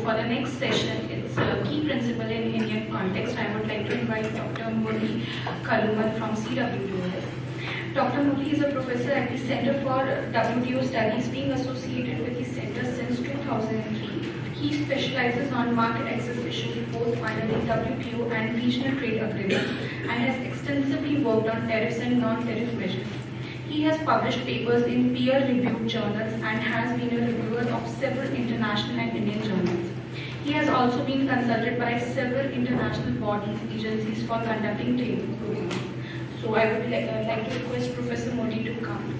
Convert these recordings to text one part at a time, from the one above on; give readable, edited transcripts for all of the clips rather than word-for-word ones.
for the next session, it's a key principle in Indian context. I would like to invite Dr. Murali Kallummal from CWTO. Dr. Murali is a professor at the Center for WTO Studies, being associated with the center since 2003. He specializes on market access issues both under the WTO and regional trade agreements and has extensively worked on tariffs and non-tariff measures. He has published papers in peer-reviewed journals and has been a reviewer of several international and Indian journals. He has also been consulted by several international bodies, agencies for conducting training programs. So I would like to request Professor Modi to come.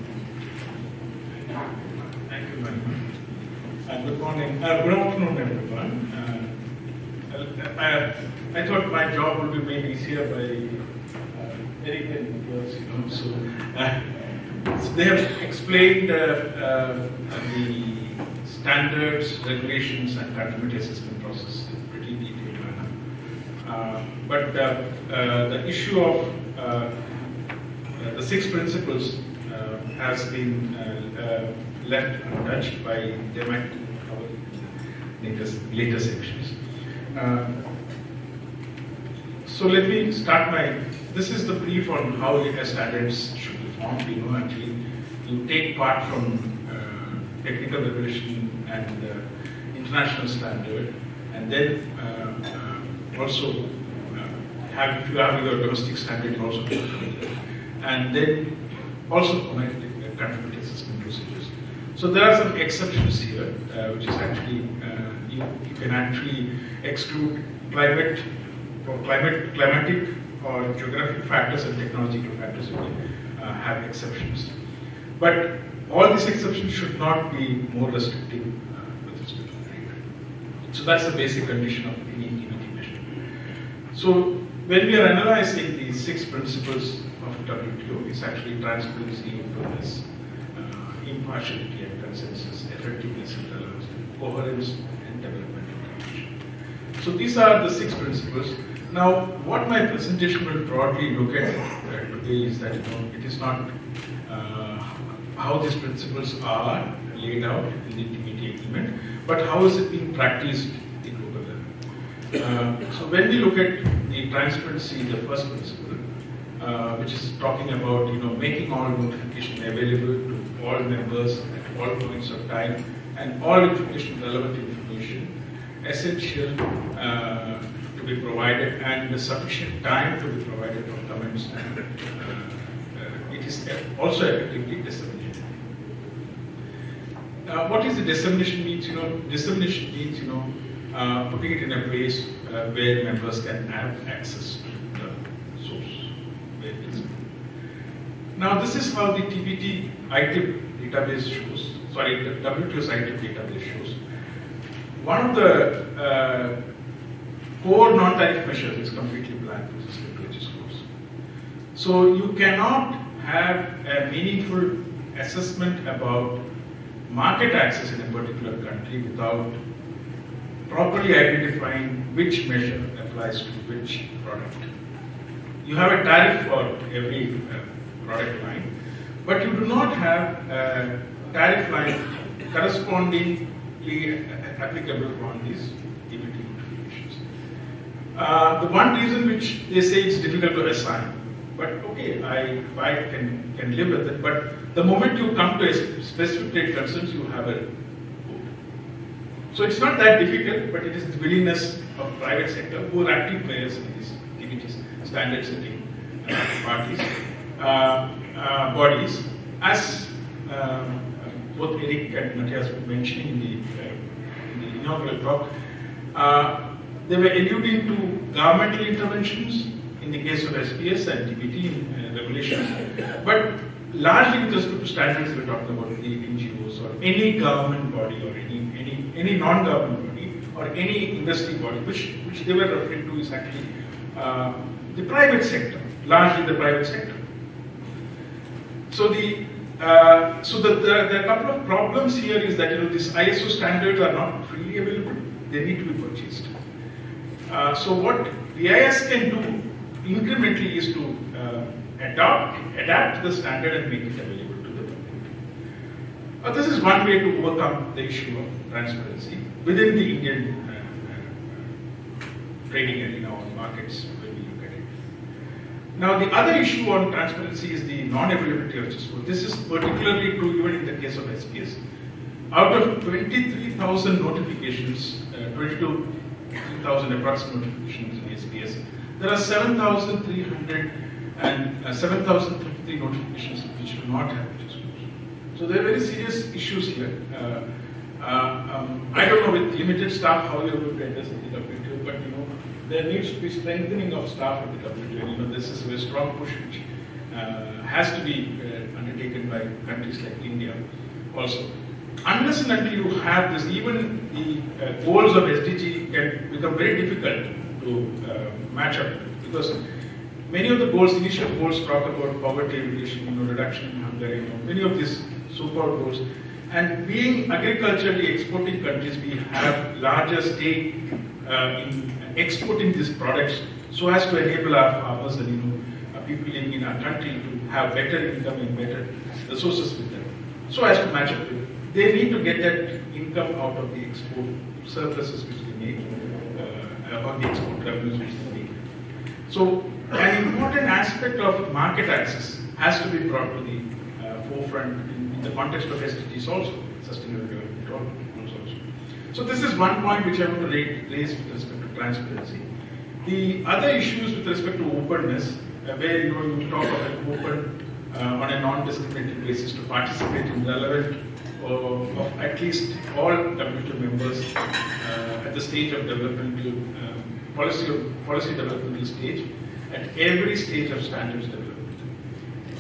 Thank you very much. Good morning. Good afternoon, everyone. I thought my job would be made easier by very good words, So they have explained the standards, regulations, and continuity assessment process in pretty detailed manner. But the issue of the 6 principles has been left untouched by them at our later sections. So let me start this is the brief on how standards should be formed. Actually, you take part from technical regulation and international standard, and then also if you have your domestic standard, you also and then also continuity assessment procedures. So there are some exceptions here, which is actually you can actually exclude climatic or geographic factors and technological factors. You can have exceptions, but all these exceptions should not be more restrictive with respect to trade. So that's the basic condition of any TBT measure. So when we are analyzing these 6 principles of WTO, it's actually transparency, openness, impartiality and consensus, effectiveness and relevance, coherence and development of connection. So these are the 6 principles. Now, what my presentation will broadly look at today is that it is not how these principles are laid out in the TBT agreement, but how is it being practiced at the global level. So when we look at the transparency, the first principle, which is talking about making all notification available to all members at all points of time, and all information, relevant information, essential to be provided, and sufficient time to be provided for comments, and it is also effectively disseminated. What is the dissemination means? Dissemination means putting it in a place where members can have access to the source. Now, this is how the TBT ITIP database shows. Sorry, the WTO's ITIP database shows. One of the core non-tariff measures is completely blank, which is temperature scores. So you cannot have a meaningful assessment about market access in a particular country without properly identifying which measure applies to which product. You have a tariff for every product line, but you do not have a tariff line correspondingly applicable on these TBT notifications. The one reason which they say it's difficult to assign, but okay, I can live with it, but the moment you come to a specific trade concerns, you have a code. So it's not that difficult, but it is the willingness of private sector who are active players in these TBT standard setting parties, bodies, as both Eric and Matthias were mentioning in the inaugural talk. They were alluding to governmental interventions in the case of SPS and TBT regulations, but largely with respect to standards, we're talking about the NGOs or any government body or any non-government body or any industry body, which they were referring to is actually the private sector, largely the private sector. So there are a couple of problems here is that these ISO standards are not freely available; they need to be purchased. So what BIS can do incrementally is to adapt the standard and make it available to the public. This is one way to overcome the issue of transparency within the Indian trading arena or markets when we look at it. Now, the other issue on transparency is the non-availability of chessboard. This is particularly true even in the case of SPS. Out of 23,000 notifications, 22,000 approximate notifications in SPS, there are 7,300 and 7,053 notifications which do not have chessboards. So there are very serious issues here. I don't know with limited staff how you are going to address the WTO, but there needs to be strengthening of staff at the WTO. This is a very strong push which has to be undertaken by countries like India also. Unless and until you have this, even the goals of SDG can become very difficult to match up with, because many of the goals, initial goals, talk about poverty elimination, reduction in hunger, many of these so-called goals. And being agriculturally exporting countries, we have larger stake in exporting these products so as to enable our farmers and people living in our country to have better income and better resources with them, so as to match up with. They need to get that income out of the export surpluses which they make, or the export revenues which they make. So an important aspect of market access has to be brought to the forefront in the context of SDGs also, sustainable development goals also. So this is one point which I want to raise with respect to transparency. The other issues with respect to openness, where you talk about open on a non-discriminatory basis to participate in relevant of at least all WTO members at the stage of developmental policy developmental stage, at every stage of standards development.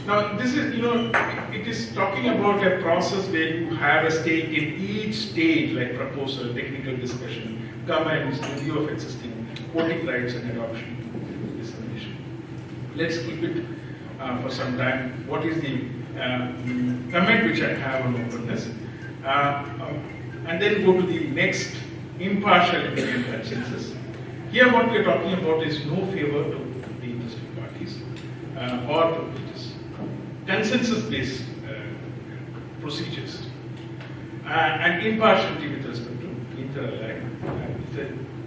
Now, this is, it is talking about a process where you have a stake in each stage, like proposal, technical discussion, comments, review of existing voting rights and adoption, dissemination. Let's keep it for some time. What is the comment which I have on openness? And then go to the next, impartial independent consensus. Here what we are talking about is no favor to the interested parties or to parties. Consensus-based procedures and impartiality with respect to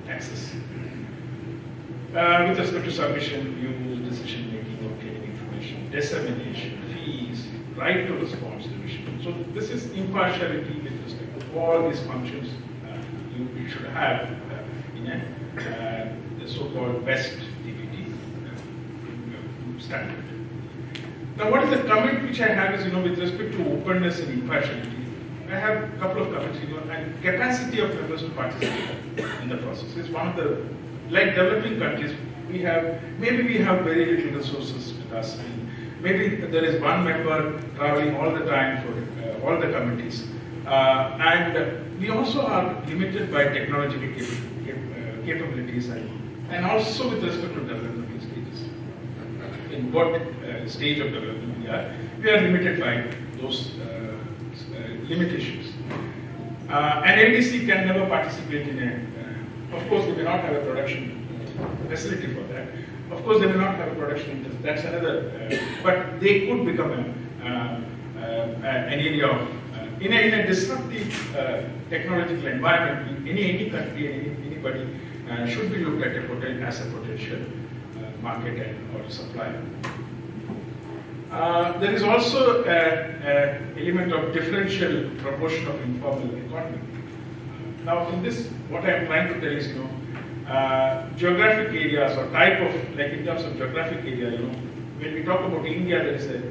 access. With respect to submission, use, decision making, obtaining information, dissemination, fees, right to response, division. So this is impartiality with respect to all these functions you should have in the so-called best TBT standard. Now, what is the comment which I have is, with respect to openness and impartiality, I have a couple of comments, and capacity of members to participate in the process is one of the, like developing countries, maybe we have very little resources with us. Maybe there is one member traveling all the time for all the committees. And we also are limited by technological capabilities and also with respect to developmental stages. In what stage of development we are limited by those limitations. An LDC can never participate in of course they may not have a production facility for that. Of course they may not have a production interest, that's another, but they could become an area of, in a disruptive technological environment, any country, anybody should be looked at as a potential market or supplier. There is also an element of differential proportion of informal economy. Now, in this, what I am trying to tell is, geographic areas or type of, like in terms of geographic area, when we talk about India, there is the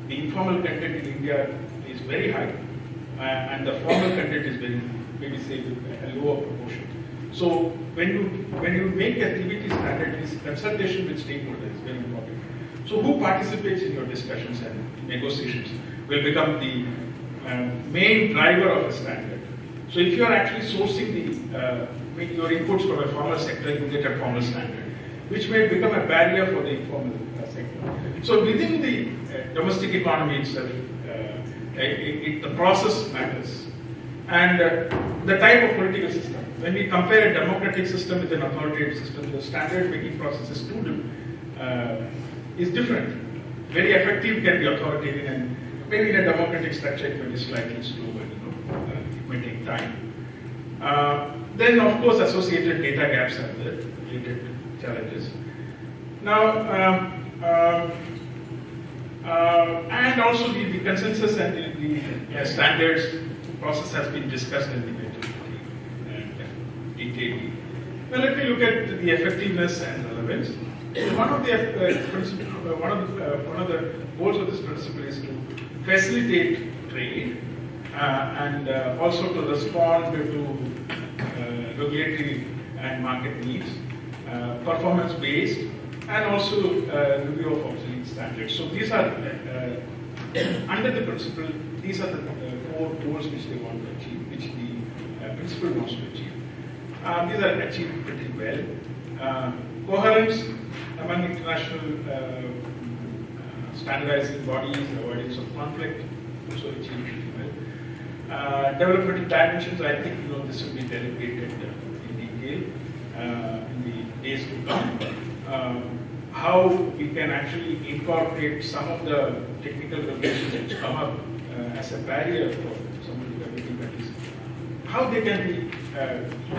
informal content in India is very high, and the formal content is very, maybe say, a lower proportion. So when you make a TBT standard, this consultation with stakeholders is very important. So who participates in your discussions and negotiations will become the main driver of a standard. So if you are actually sourcing your inputs from a formal sector, you get a formal standard, which may become a barrier for the informal sector. So within the domestic economy itself, the process matters. And the type of political system. When we compare a democratic system with an authoritative system, the standard making process is different. Very effective can be authoritarian, and maybe in a democratic structure it may be slightly slower, it may take time. Then of course associated data gaps are the related challenges. Now, and also the consensus and the standards process has been discussed in the detail. Now let me look at the effectiveness and relevance. One of the goals of this principle is to facilitate trade and also to respond to regulatory and market needs, performance-based, and also review of obsolete standards. So these are, under the principle, these are the 4 goals which they want to achieve, which the principle wants to achieve. These are achieved pretty well. Coherence among international standardizing bodies, avoidance of conflict, also achieved pretty well. Developmental dimensions, I think this will be deliberated in detail in the days to come. How we can actually incorporate some of the technical regulations which come up as a barrier for some of the developing countries. How they can be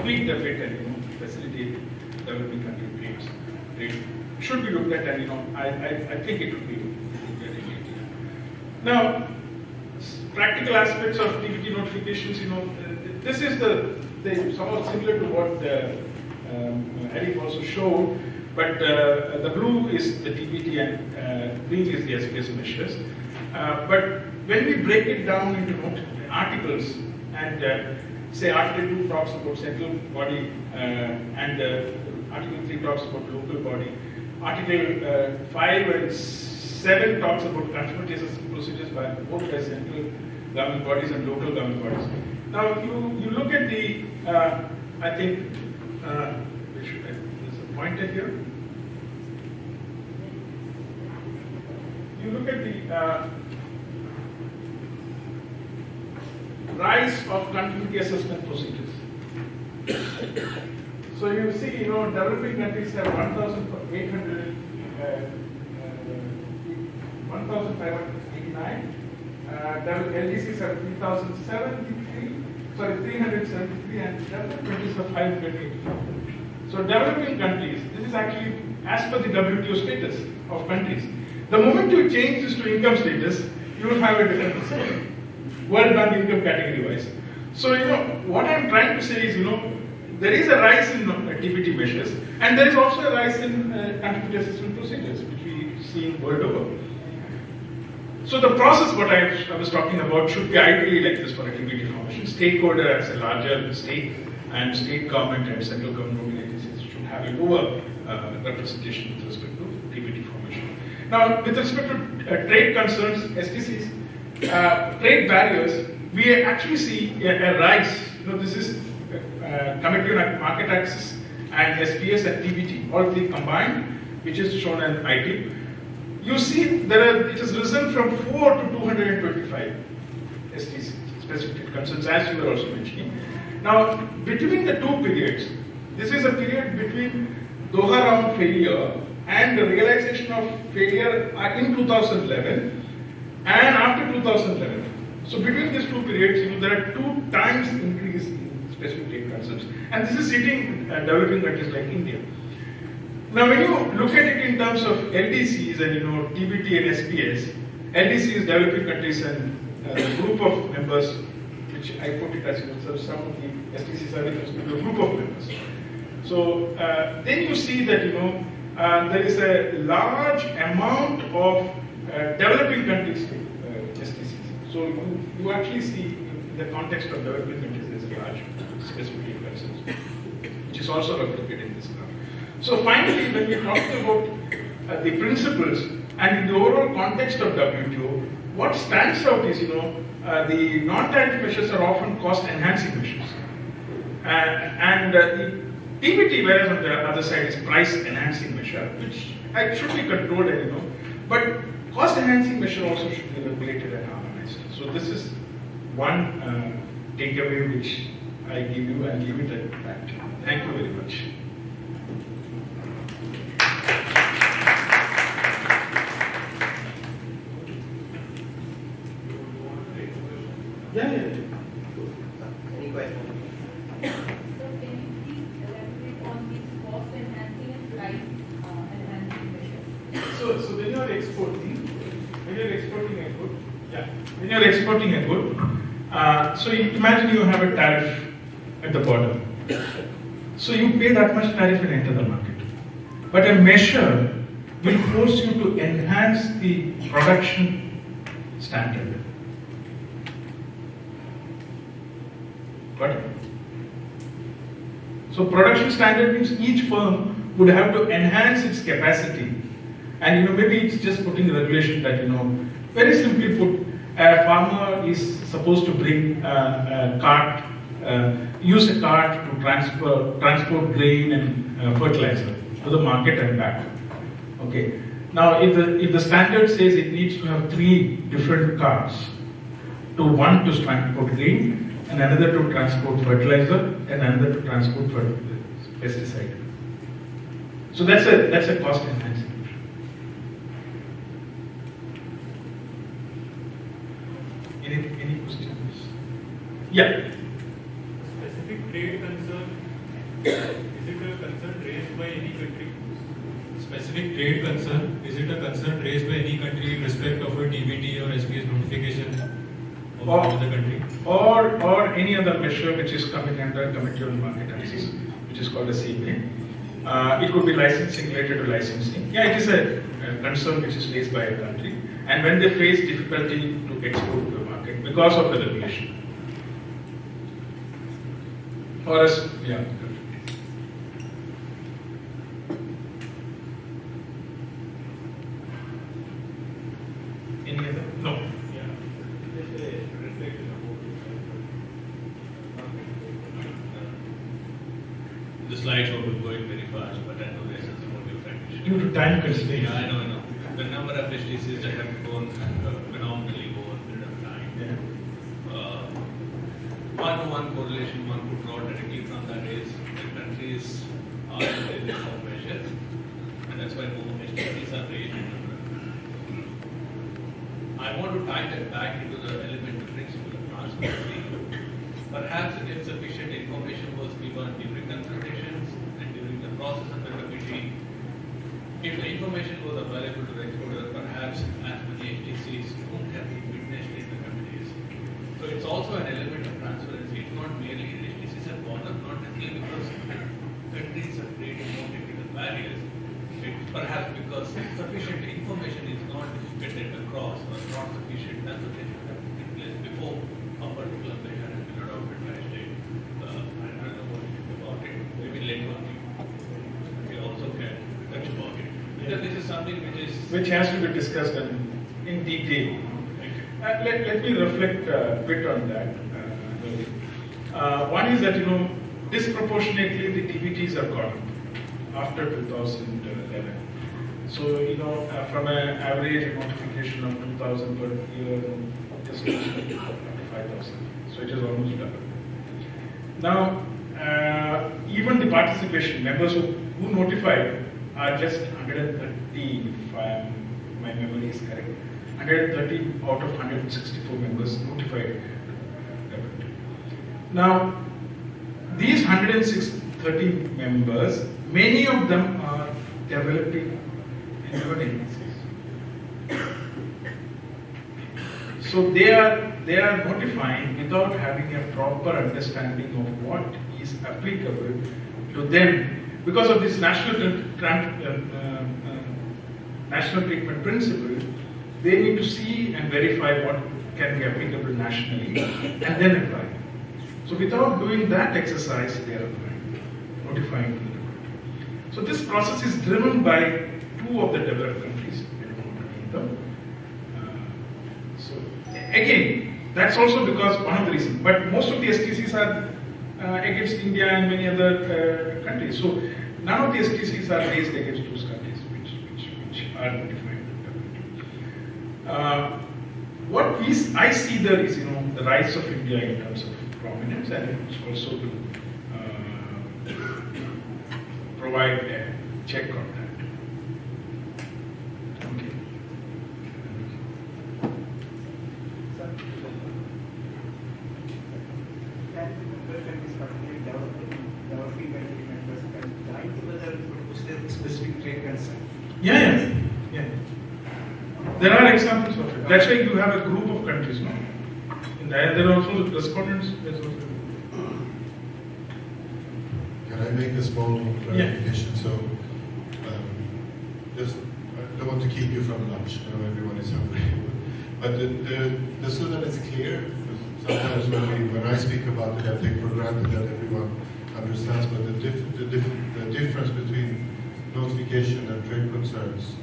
tweaked a bit and facilitate developing country trade should be looked at, and I think it would be very good. Now, practical aspects of TBT notifications, this is somewhat similar to what Eric also showed, but the blue is the TBT and green is the SPS measures. But when we break it down into articles, and say Article 2 talks about central body, and Article 3 talks about local body, Article 5 and 7 talks about conformity assessment procedures by both by central government bodies and local government bodies. Now you look at the, I think, there's a pointer here. You look at the rise of conformity assessment procedures. So you see, developing countries have 1,589. LDCs have 373, and developing countries have 584. So developing countries, this is actually as per the WTO status of countries. The moment you change this to income status, you will have a different result. World Bank income category wise. So what I'm trying to say is there is a rise in TBT measures, and there is also a rise in conformity assessment procedures, which we see world over. So the process, what I was talking about, should be ideally like this for a TBT formation. Stakeholder has a larger stake, and state government and central government agencies should have a lower representation with respect to TBT formation. Now, with respect to trade concerns, STCs, trade barriers, we actually see a rise. This is Committee on Market Access and SPS and TBT, all three combined, which is shown in IT. You see, it has risen from 4 to 225 STCs, specific concerns, as you were also mentioning. Now, between the two periods, this is a period between Doha round failure and the realization of failure in 2011 and after 2011. So between these two periods, there are 2 times increase in specific trade concerns, and this is hitting developing countries like India. Now, when you look at it in terms of LDCs and TBT and SPS, LDC is developing countries and a group of members, which I put it as some of the STCs are to a group of members. So then you see that there is a large amount of developing countries STCs. So you actually see in the context of developing countries there is a large specific trade concerns, which is also replicated in this graph. So finally, when we talk about the principles and in the overall context of WTO, what stands out is, the non-tariff measures are often cost-enhancing measures. And the TBT, whereas on the other side is price-enhancing measure, which should be controlled, but cost-enhancing measure also should be regulated and harmonized. So this is one takeaway which I give you and leave it at that. Thank you very much. you're exporting a good. So imagine you have a tariff at the border. So you pay that much tariff and enter the market. But a measure will force you to enhance the production standard. Got it? So production standard means each firm would have to enhance its capacity. And maybe it's just putting a regulation that, very simply put, a farmer is supposed to bring a cart, use a cart to transport grain and fertilizer to the market and back. Okay. Now, if the standard says it needs to have 3 different carts, one to transport grain, and another to transport fertilizer, and another to transport pesticide. So that's a cost enhancing. Any questions? Yeah. Specific trade concern, is it a concern raised by any country? Specific trade concern, is it a concern raised by any country in respect of a TBT or SPS notification of another country? Or any other measure which is coming under Committee on Market Access, which is called a CMA. It could be licensing, related to licensing. Yeah, it is a concern which is raised by a country. And when they face difficulty to export to the market because of the regulation. Or as, yeah. Any other? No. Yeah. Just a reflection about the slideshow was going very fast, but I know there's some more different issues. Due to time constraints. Yeah, I know. The number of STCs that have grown phenomenally over a period of time. Yeah. One correlation one could draw directly from that is the countries are in the of measures, and that's why more STCs are raised in number. I want to tie that back into the element of principle of transparency. Perhaps insufficient information was given during consultations and during the process of the committee. If the information was available to the exporter, perhaps as many HTCs won't have been witnessed in the committees. So it's also an element of transparency. It's not merely the HTCs have gone up, not necessarily because countries have created more technical barriers. It's perhaps because sufficient information is not getting across or not sufficient consultation has taken place before a particular measure has been adopted by a state. I don't know what you think about it. Maybe later on we also can touch about it. Because this is something which has to be discussed in detail. Let me reflect a bit on that. One is that disproportionately the TBTs have gone after 2011. So from an average notification of 2,000 per year, just 5,000. So it is almost double. Now, even the participation members who notified are just 130, if my memory is correct. 130 out of 164 members notified. Now, these 130 members, many of them are developing endeavor agencies. So they are notifying without having a proper understanding of what is applicable to them. Because of this national treatment principle, they need to see and verify what can be applicable nationally and then apply. So without doing that exercise, they are notifying to the government. So this process is driven by 2 of the developed countries. So again, that's also because one of the reasons. But most of the STCs are against India and many other countries. So none of the STCs are raised against those countries which are notified. What I see there is the rise of India in terms of prominence, and it's also to provide a check on that. Okay. Specific trade concern. Yeah. There are examples of it. That's why you have a group of countries, no? And there are also respondents. Can I make a small clarification? So, just I don't want to keep you from lunch. I know everyone is hungry, but just so that it's clear, because sometimes when I speak about it, I take for granted that everyone understands. But the difference between notification and trade concerns.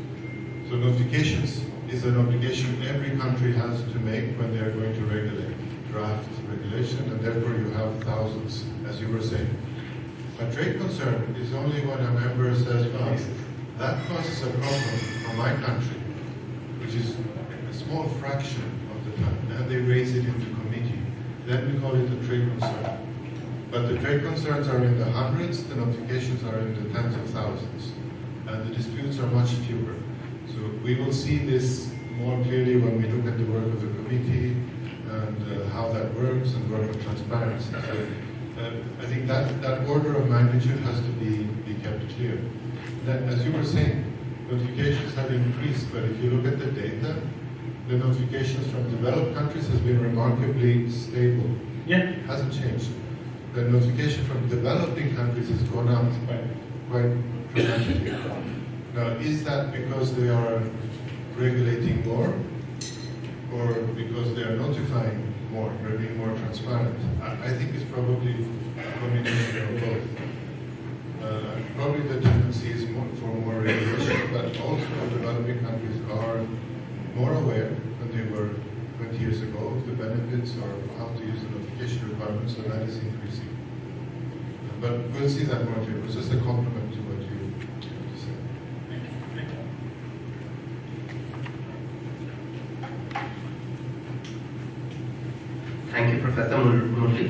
So notifications is an obligation every country has to make when they are going to regulate, draft regulation, and therefore you have thousands, as you were saying. A trade concern is only when a member says, well, that causes a problem for my country, which is a small fraction of the time, and they raise it into committee. Then we call it a trade concern. But the trade concerns are in the hundreds, the notifications are in the tens of thousands, and the disputes are much fewer. So we will see this more clearly when we look at the work of the committee and how that works and work of transparency. So, I think that order of magnitude has to be kept clear. That, as you were saying, notifications have increased, but if you look at the data, the notifications from developed countries has been remarkably stable. Yeah. It hasn't changed. The notification from developing countries has gone up quite dramatically. Now, is that because they are regulating more, or because they are notifying more, they're being more transparent? I think it's probably a combination of both. Probably the tendency is for more regulation, but also developing countries are more aware than they were 20 years ago of the benefits or how to use the notification requirements, so that is increasing. But we'll see that more clearly. It was just a compliment to what you said. Thank you, Professor Murali.